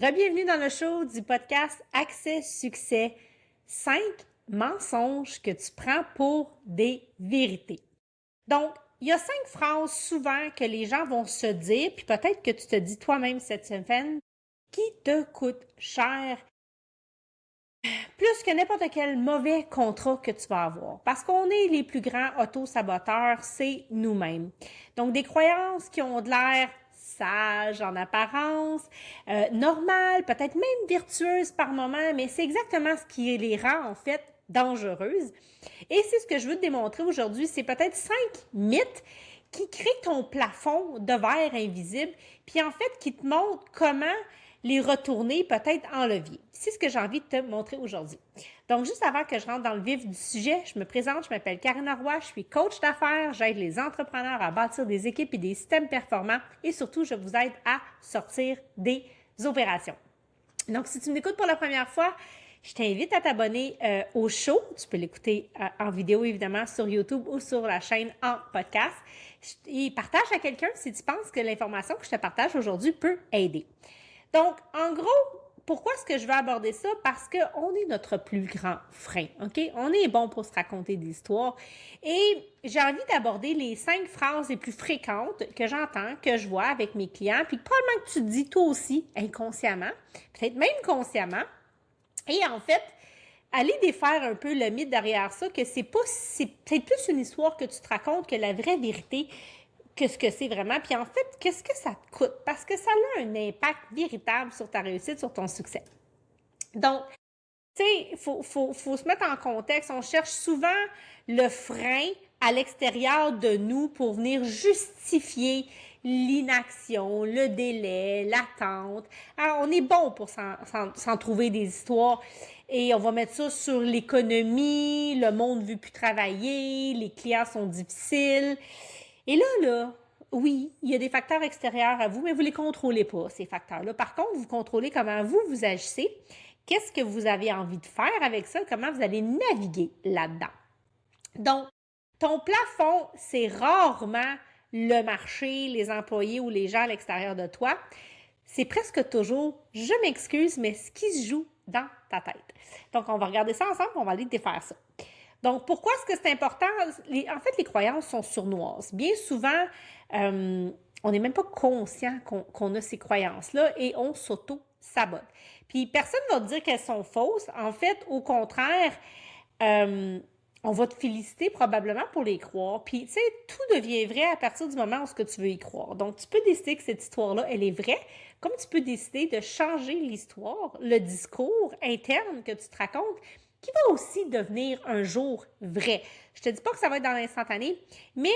Rebienvenue dans le show du podcast Accès Succès. 5 mensonges que tu prends pour des vérités. Donc, il y a 5 phrases souvent que les gens vont se dire, puis peut-être que tu te dis toi-même cette semaine, qui te coûtent cher, plus que n'importe quel mauvais contrat que tu vas avoir. Parce qu'on est les plus grands auto-saboteurs, c'est nous-mêmes. Donc, des croyances qui ont de l'air sages en apparence, normales, peut-être même vertueuses par moment, mais c'est exactement ce qui les rend en fait dangereuses. Et c'est ce que je veux te démontrer aujourd'hui, c'est peut-être 5 mythes qui créent ton plafond de verre invisible, puis en fait qui te montrent comment les retourner peut-être en levier. C'est ce que j'ai envie de te montrer aujourd'hui. Donc, juste avant que je rentre dans le vif du sujet, je me présente, je m'appelle Karina Roy, je suis coach d'affaires, j'aide les entrepreneurs à bâtir des équipes et des systèmes performants et surtout, je vous aide à sortir des opérations. Donc, si tu m'écoutes pour la première fois, je t'invite à t'abonner au show. Tu peux l'écouter en vidéo, évidemment, sur YouTube ou sur la chaîne en podcast. Et partage à quelqu'un si tu penses que l'information que je te partage aujourd'hui peut aider. Donc, en gros, pourquoi est-ce que je veux aborder ça? Parce qu'on est notre plus grand frein, OK? On est bon pour se raconter des histoires. Et j'ai envie d'aborder les 5 phrases les plus fréquentes que j'entends, que je vois avec mes clients, puis probablement que tu te dis toi aussi, inconsciemment, peut-être même consciemment. Et en fait, aller défaire un peu le mythe derrière ça, que c'est peut-être plus une histoire que tu te racontes que la vraie vérité, que ce que c'est vraiment. Puis en fait, qu'est-ce que ça te coûte? Parce que ça a un impact véritable sur ta réussite, sur ton succès. Donc, tu sais, il faut se mettre en contexte. On cherche souvent le frein à l'extérieur de nous pour venir justifier l'inaction, le délai, l'attente. Alors, on est bon pour s'en trouver des histoires et on va mettre ça sur l'économie, le monde ne veut plus travailler, les clients sont difficiles. Et là, oui, il y a des facteurs extérieurs à vous, mais vous ne les contrôlez pas, ces facteurs-là. Par contre, vous contrôlez comment vous agissez, qu'est-ce que vous avez envie de faire avec ça, comment vous allez naviguer là-dedans. Donc, ton plafond, c'est rarement le marché, les employés ou les gens à l'extérieur de toi. C'est presque toujours, je m'excuse, mais ce qui se joue dans ta tête. Donc, on va regarder ça ensemble, on va aller défaire ça. Donc, pourquoi est-ce que c'est important? En fait, les croyances sont sournoises. Bien souvent, on n'est même pas conscient qu'on a ces croyances-là et on s'auto-sabote. Puis, personne ne va te dire qu'elles sont fausses. En fait, au contraire, on va te féliciter probablement pour les croire. Puis, tu sais, tout devient vrai à partir du moment où ce que tu veux y croire. Donc, tu peux décider que cette histoire-là, elle est vraie, comme tu peux décider de changer l'histoire, le discours interne que tu te racontes, qui va aussi devenir un jour vrai. Je te dis pas que ça va être dans l'instantané, mais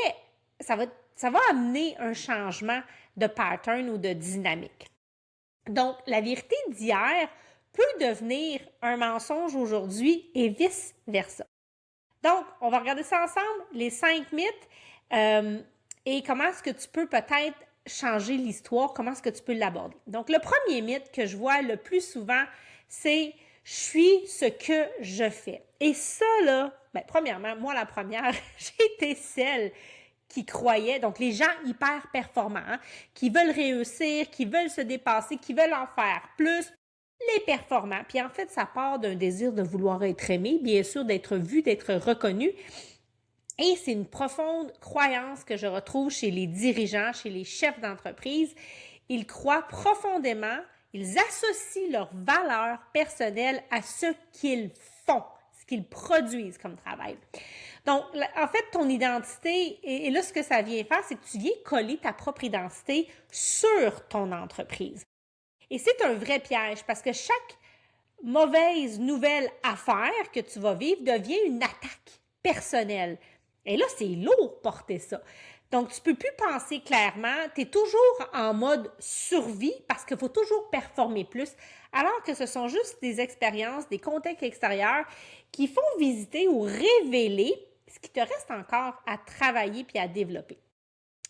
ça va amener un changement de pattern ou de dynamique. Donc, la vérité d'hier peut devenir un mensonge aujourd'hui et vice-versa. Donc, on va regarder ça ensemble, les 5 mythes et comment est-ce que tu peux peut-être changer l'histoire, comment est-ce que tu peux l'aborder. Donc, le premier mythe que je vois le plus souvent, c'est « je suis ce que je fais ». Et ça, là, premièrement, moi, la première, j'ai été celle qui croyait, donc les gens hyper performants, hein, qui veulent réussir, qui veulent se dépasser, qui veulent en faire plus, les performants. Puis en fait, ça part d'un désir de vouloir être aimé, bien sûr, d'être vu, d'être reconnu. Et c'est une profonde croyance que je retrouve chez les dirigeants, chez les chefs d'entreprise. Ils croient profondément, ils associent leur valeur personnelle à ce qu'ils font, ce qu'ils produisent comme travail. Donc, en fait, ton identité, et là, ce que ça vient faire, c'est que tu viens coller ta propre identité sur ton entreprise. Et c'est un vrai piège parce que chaque mauvaise nouvelle à faire que tu vas vivre devient une attaque personnelle. Et là, c'est lourd porter ça. Donc, tu ne peux plus penser clairement, tu es toujours en mode survie parce qu'il faut toujours performer plus, alors que ce sont juste des expériences, des contextes extérieurs qui font visiter ou révéler ce qui te reste encore à travailler puis à développer.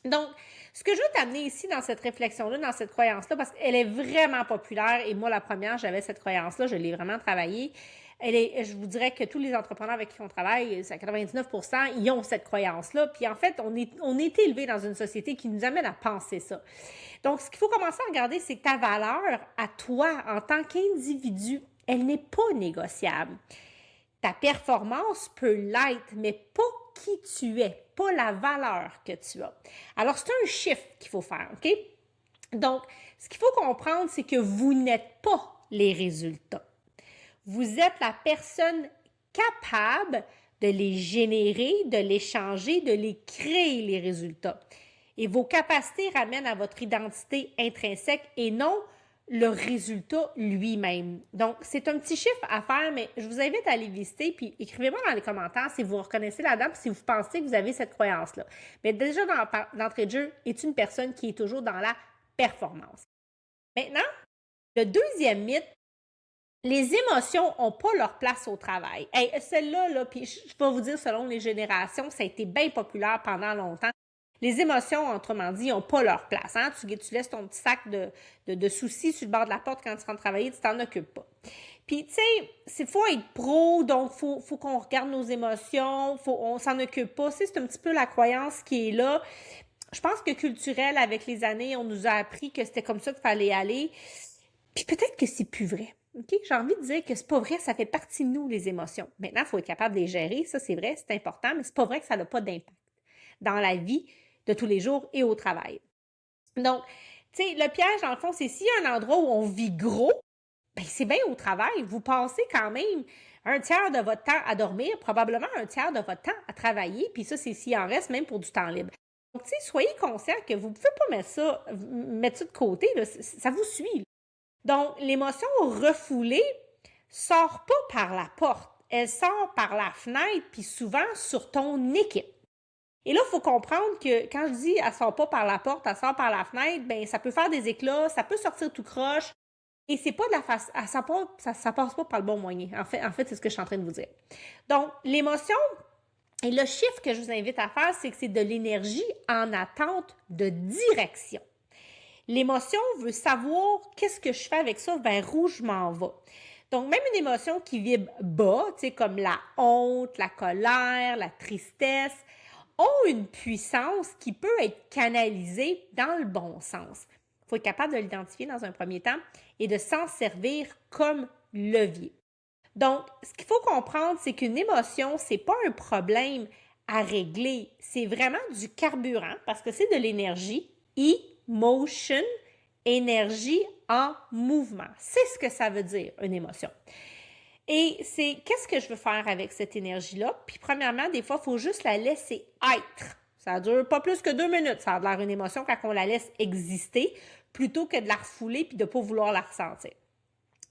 Donc, ce que je veux t'amener ici dans cette réflexion-là, dans cette croyance-là, parce qu'elle est vraiment populaire et moi, la première, j'avais cette croyance-là, je l'ai vraiment travaillée. je vous dirais que tous les entrepreneurs avec qui on travaille, c'est à 99%, ils ont cette croyance-là. Puis en fait, on est élevé dans une société qui nous amène à penser ça. Donc, ce qu'il faut commencer à regarder, c'est que ta valeur à toi, en tant qu'individu, elle n'est pas négociable. Ta performance peut l'être, mais pas qui tu es, pas la valeur que tu as. Alors, c'est un chiffre qu'il faut faire, OK? Donc, ce qu'il faut comprendre, c'est que vous n'êtes pas les résultats. Vous êtes la personne capable de les générer, de les changer, de les créer, les résultats. Et vos capacités ramènent à votre identité intrinsèque et non le résultat lui-même. Donc, c'est un petit chiffre à faire, mais je vous invite à aller visiter, puis écrivez-moi dans les commentaires si vous reconnaissez la dame, si vous pensez que vous avez cette croyance-là. Mais déjà, d'entrée de jeu, es-tu une personne qui est toujours dans la performance? Maintenant, le deuxième mythe, les émotions n'ont pas leur place au travail. Hey, celle-là, là, puis je vais vous dire, selon les générations, ça a été bien populaire pendant longtemps. Les émotions, autrement dit, n'ont pas leur place. Hein? Tu laisses ton petit sac de soucis sur le bord de la porte quand tu rentres travailler, tu t'en occupes pas. Puis, tu sais, il faut être pro, donc faut qu'on regarde nos émotions, on s'en occupe pas. C'est un petit peu la croyance qui est là. Je pense que culturel, avec les années, on nous a appris que c'était comme ça qu'il fallait aller. Puis peut-être que c'est plus vrai. OK? J'ai envie de dire que c'est pas vrai, ça fait partie de nous, les émotions. Maintenant, il faut être capable de les gérer, ça c'est vrai, c'est important, mais c'est pas vrai que ça n'a pas d'impact dans la vie de tous les jours et au travail. Donc, tu sais, le piège, dans le fond, c'est s'il y a un endroit où on vit gros, ben c'est bien au travail. Vous passez quand même un tiers de votre temps à dormir, probablement un tiers de votre temps à travailler, puis ça, c'est s'il en reste même pour du temps libre. Donc, tu sais, soyez conscient que vous ne pouvez pas mettre ça de côté, là, ça vous suit. Là. Donc, l'émotion refoulée sort pas par la porte, elle sort par la fenêtre, puis souvent sur ton équipe. Et là, il faut comprendre que quand je dis « elle sort pas par la porte, elle sort par la fenêtre », bien, ça peut faire des éclats, ça peut sortir tout croche, et c'est pas de la face, ça passe pas par le bon moyen. En fait, c'est ce que je suis en train de vous dire. Donc, l'émotion, et le chiffre que je vous invite à faire, c'est que c'est de l'énergie en attente de direction. L'émotion veut savoir qu'est-ce que je fais avec ça, vers où je m'en vais. Donc, même une émotion qui vibre bas, tu sais, comme la honte, la colère, la tristesse, ont une puissance qui peut être canalisée dans le bon sens. Il faut être capable de l'identifier dans un premier temps et de s'en servir comme levier. Donc, ce qu'il faut comprendre, c'est qu'une émotion, c'est pas un problème à régler, c'est vraiment du carburant parce que c'est de l'énergie, motion, énergie en mouvement. C'est ce que ça veut dire, une émotion. Et c'est qu'est-ce que je veux faire avec cette énergie-là? Puis premièrement, des fois, il faut juste la laisser être. Ça dure pas plus que 2 minutes. Ça a l'air une émotion quand on la laisse exister, plutôt que de la refouler puis de ne pas vouloir la ressentir.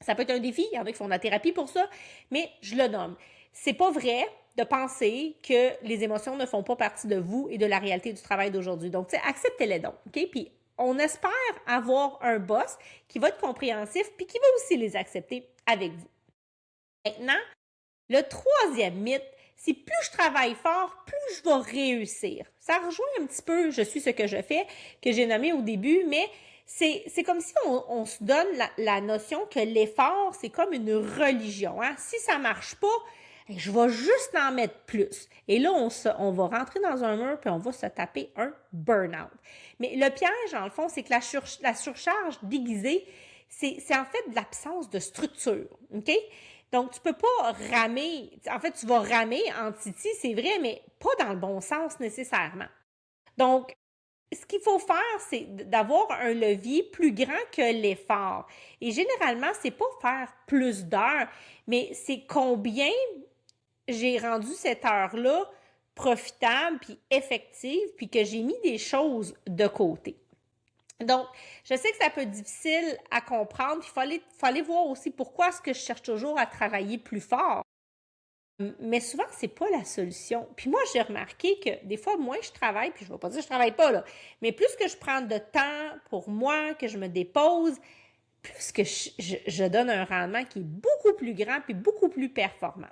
Ça peut être un défi, il y en a qui font de la thérapie pour ça, mais je le nomme. C'est pas vrai de penser que les émotions ne font pas partie de vous et de la réalité du travail d'aujourd'hui. Donc, tu sais, acceptez-les donc, OK? Puis on espère avoir un boss qui va être compréhensif puis qui va aussi les accepter avec vous. Maintenant, le troisième mythe, c'est plus je travaille fort, plus je vais réussir. Ça rejoint un petit peu « je suis ce que je fais » que j'ai nommé au début, mais c'est comme si on se donne la notion que l'effort, c'est comme une religion. Hein? Si ça ne marche pas, je vais juste en mettre plus. Et là, on va rentrer dans un mur puis on va se taper un burn-out. Mais le piège, en le fond, c'est que la surcharge déguisée, c'est en fait de l'absence de structure. OK? Donc, tu peux pas ramer. En fait, tu vas ramer en titi, c'est vrai, mais pas dans le bon sens nécessairement. Donc, ce qu'il faut faire, c'est d'avoir un levier plus grand que l'effort. Et généralement, c'est pas faire plus d'heures, mais c'est combien j'ai rendu cette heure-là profitable puis effective, puis que j'ai mis des choses de côté. Donc, je sais que ça peut être difficile à comprendre, puis il faut aller voir aussi pourquoi est-ce que je cherche toujours à travailler plus fort. Mais souvent, c'est pas la solution. Puis moi, j'ai remarqué que des fois, moins je travaille, puis je ne vais pas dire que je travaille pas, là, mais plus que je prends de temps pour moi, que je me dépose, plus que je donne un rendement qui est beaucoup plus grand puis beaucoup plus performant.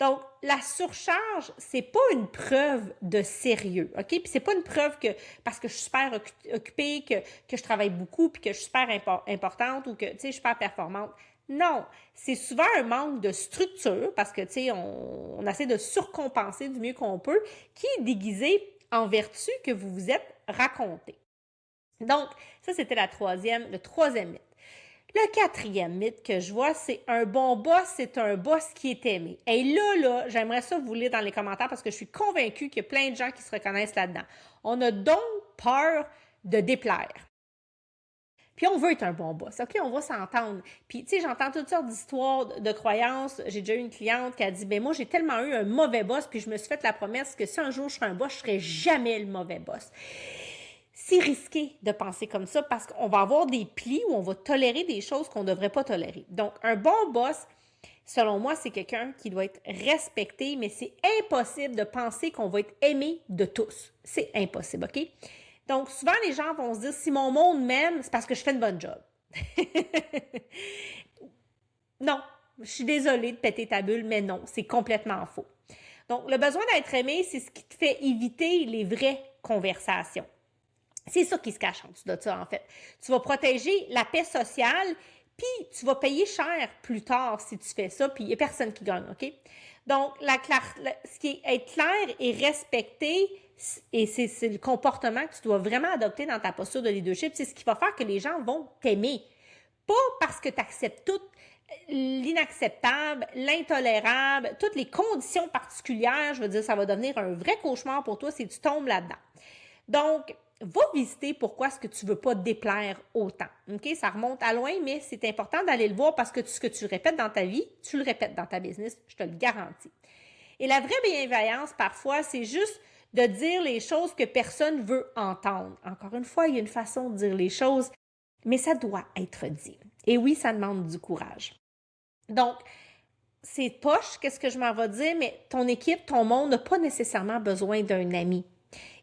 Donc, la surcharge, c'est pas une preuve de sérieux, OK? Puis c'est pas une preuve que parce que je suis super occupée, que je travaille beaucoup, puis que je suis super importante ou que, tu sais, je suis super performante. Non, c'est souvent un manque de structure parce que, tu sais, on essaie de surcompenser du mieux qu'on peut, qui est déguisé en vertu que vous vous êtes raconté. Donc, ça, c'était le troisième mythe. Le quatrième mythe que je vois, c'est un bon boss, c'est un boss qui est aimé. Et là, j'aimerais ça vous lire dans les commentaires parce que je suis convaincue qu'il y a plein de gens qui se reconnaissent là-dedans. On a donc peur de déplaire. Puis on veut être un bon boss, OK? On va s'entendre. Puis, tu sais, j'entends toutes sortes d'histoires de croyances. J'ai déjà eu une cliente qui a dit, ben moi, j'ai tellement eu un mauvais boss, puis je me suis fait la promesse que si un jour je serai un boss, je serai jamais le mauvais boss. C'est risqué de penser comme ça parce qu'on va avoir des plis où on va tolérer des choses qu'on ne devrait pas tolérer. Donc, un bon boss, selon moi, c'est quelqu'un qui doit être respecté, mais c'est impossible de penser qu'on va être aimé de tous. C'est impossible, OK? Donc, souvent, les gens vont se dire, si mon monde m'aime, c'est parce que je fais une bonne job. Non, je suis désolée de péter ta bulle, mais non, c'est complètement faux. Donc, le besoin d'être aimé, c'est ce qui te fait éviter les vraies conversations. C'est ça qui se cache en dessous de ça, en fait. Tu vas protéger la paix sociale, puis tu vas payer cher plus tard si tu fais ça, puis il n'y a personne qui gagne, OK? Donc, ce qui est être clair et respecté, et c'est le comportement que tu dois vraiment adopter dans ta posture de leadership, c'est ce qui va faire que les gens vont t'aimer. Pas parce que tu acceptes tout l'inacceptable, l'intolérable, toutes les conditions particulières, je veux dire, ça va devenir un vrai cauchemar pour toi si tu tombes là-dedans. Donc, va visiter pourquoi est-ce que tu ne veux pas déplaire autant. OK? Ça remonte à loin, mais c'est important d'aller le voir parce que ce que tu répètes dans ta vie, tu le répètes dans ta business, je te le garantis. Et la vraie bienveillance, parfois, c'est juste de dire les choses que personne veut entendre. Encore une fois, il y a une façon de dire les choses, mais ça doit être dit. Et oui, ça demande du courage. Donc, c'est poche, qu'est-ce que je m'en vais dire, mais ton équipe, ton monde n'a pas nécessairement besoin d'un ami.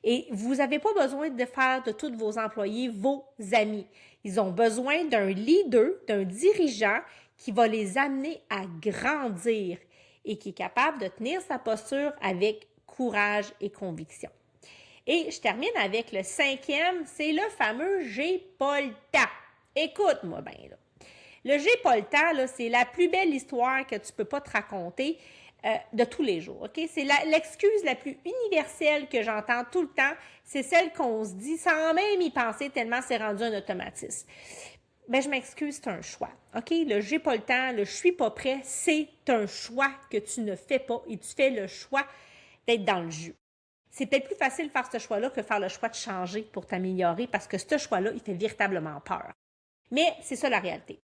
Et vous n'avez pas besoin de faire de tous vos employés vos amis. Ils ont besoin d'un leader, d'un dirigeant qui va les amener à grandir et qui est capable de tenir sa posture avec courage et conviction. Et je termine avec le cinquième, c'est le fameux « j'ai pas le temps ». Écoute-moi bien, là. Le « j'ai pas le temps », là, c'est la plus belle histoire que tu peux pas te raconter de tous les jours, OK? C'est l'excuse la plus universelle que j'entends tout le temps, c'est celle qu'on se dit sans même y penser tellement c'est rendu un automatisme. Ben, je m'excuse, c'est un choix, OK? Le « j'ai pas le temps », le « je suis pas prêt », c'est un choix que tu ne fais pas et tu fais le choix d'être dans le jus. C'est peut-être plus facile de faire ce choix-là que de faire le choix de changer pour t'améliorer parce que ce choix-là, il fait véritablement peur. Mais c'est ça la réalité.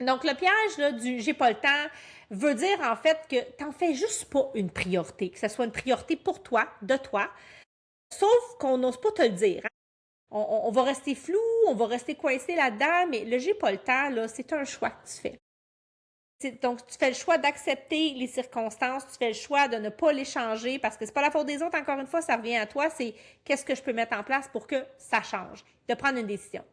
Donc, le piège là, du « j'ai pas le temps » veut dire en fait que tu n'en fais juste pas une priorité, que ce soit une priorité pour toi, de toi, sauf qu'on n'ose pas te le dire. Hein? On va rester flou, on va rester coincé là-dedans, mais le « j'ai pas le temps », là, c'est un choix que tu fais. Donc, tu fais le choix d'accepter les circonstances, tu fais le choix de ne pas les changer parce que c'est pas la faute des autres, encore une fois, ça revient à toi, c'est qu'est-ce que je peux mettre en place pour que ça change, de prendre une décision.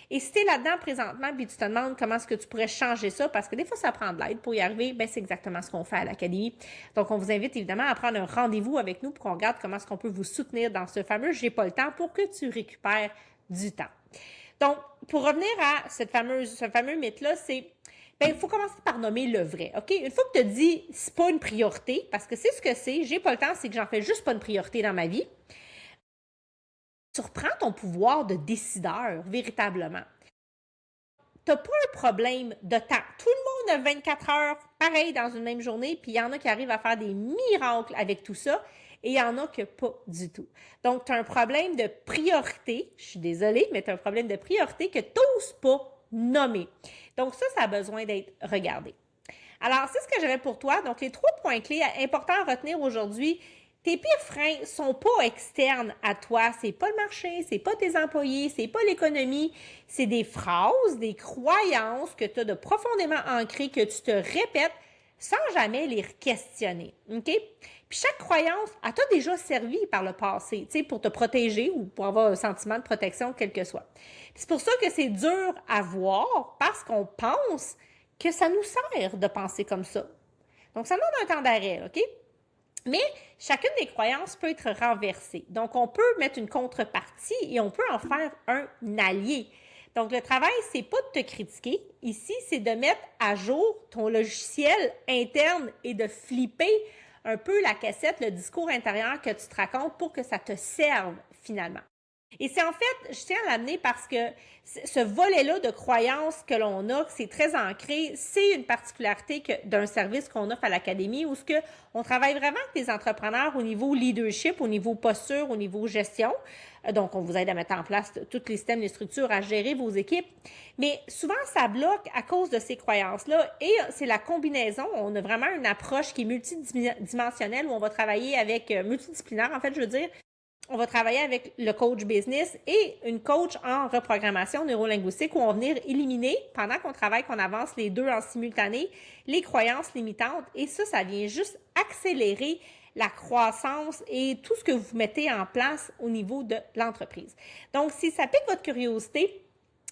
Et si tu es là-dedans présentement, puis tu te demandes comment est-ce que tu pourrais changer ça, parce que des fois, ça prend de l'aide pour y arriver, bien, c'est exactement ce qu'on fait à l'Académie. Donc, on vous invite évidemment à prendre un rendez-vous avec nous pour qu'on regarde comment est-ce qu'on peut vous soutenir dans ce fameux « j'ai pas le temps » pour que tu récupères du temps. Donc, pour revenir à ce fameux mythe-là, c'est il faut commencer par nommer le vrai, OK? Une fois que tu as dit « c'est pas une priorité », parce que c'est ce que c'est, « j'ai pas le temps », c'est que j'en fais juste pas une priorité dans ma vie, tu reprends ton pouvoir de décideur, véritablement. Tu n'as pas un problème de temps. Tout le monde a 24 heures, pareil, dans une même journée, puis il y en a qui arrivent à faire des miracles avec tout ça, et il y en a que pas du tout. Donc, tu as un problème de priorité, je suis désolée, mais tu as un problème de priorité que tu n'oses pas nommer. Donc, ça a besoin d'être regardé. Alors, c'est ce que j'avais pour toi. Donc, les 3 points clés importants à retenir aujourd'hui. Tes pires freins ne sont pas externes à toi. C'est pas le marché, c'est pas tes employés, c'est pas l'économie. C'est des phrases, des croyances que tu as de profondément ancrées, que tu te répètes sans jamais les questionner. OK? Puis chaque croyance, elle t'a déjà servi par le passé, tu sais, pour te protéger ou pour avoir un sentiment de protection, quel que soit. C'est pour ça que c'est dur à voir parce qu'on pense que ça nous sert de penser comme ça. Donc, ça demande un temps d'arrêt, OK? Mais chacune des croyances peut être renversée. Donc, on peut mettre une contrepartie et on peut en faire un allié. Donc, le travail, c'est pas de te critiquer. Ici, c'est de mettre à jour ton logiciel interne et de flipper un peu la cassette, le discours intérieur que tu te racontes pour que ça te serve finalement. Et c'est en fait, je tiens à l'amener parce que ce volet-là de croyances que l'on a, que c'est très ancré, c'est une particularité d'un service qu'on offre à l'Académie où on travaille vraiment avec des entrepreneurs au niveau leadership, au niveau posture, au niveau gestion. Donc, on vous aide à mettre en place tous les systèmes, les structures, à gérer vos équipes. Mais souvent, ça bloque à cause de ces croyances-là. Et c'est la combinaison. On a vraiment une approche qui est multidimensionnelle où on va travailler avec multidisciplinaire, en fait, je veux dire. On va travailler avec le coach business et une coach en reprogrammation neurolinguistique où on va venir éliminer, pendant qu'on travaille, qu'on avance les deux en simultané, les croyances limitantes. Et ça vient juste accélérer la croissance et tout ce que vous mettez en place au niveau de l'entreprise. Donc, si ça pique votre curiosité,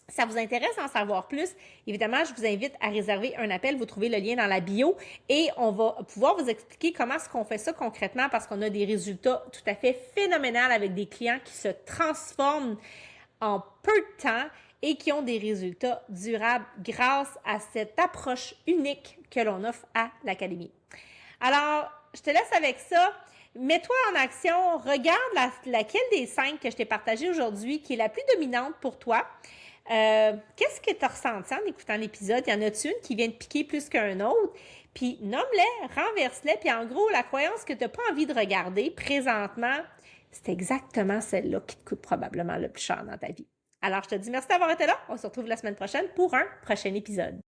ça vous intéresse d'en savoir plus, évidemment, je vous invite à réserver un appel. Vous trouvez le lien dans la bio et on va pouvoir vous expliquer comment est-ce qu'on fait ça concrètement parce qu'on a des résultats tout à fait phénoménaux avec des clients qui se transforment en peu de temps et qui ont des résultats durables grâce à cette approche unique que l'on offre à l'Académie. Alors, je te laisse avec ça. Mets-toi en action. Regarde laquelle des 5 que je t'ai partagées aujourd'hui qui est la plus dominante pour toi. Qu'est-ce que tu as ressenti en écoutant l'épisode? Y en a-tu une qui vient te piquer plus qu'un autre? Puis nomme-les, renverse-les, puis en gros, la croyance que tu n'as pas envie de regarder présentement, c'est exactement celle-là qui te coûte probablement le plus cher dans ta vie. Alors, je te dis merci d'avoir été là. On se retrouve la semaine prochaine pour un prochain épisode.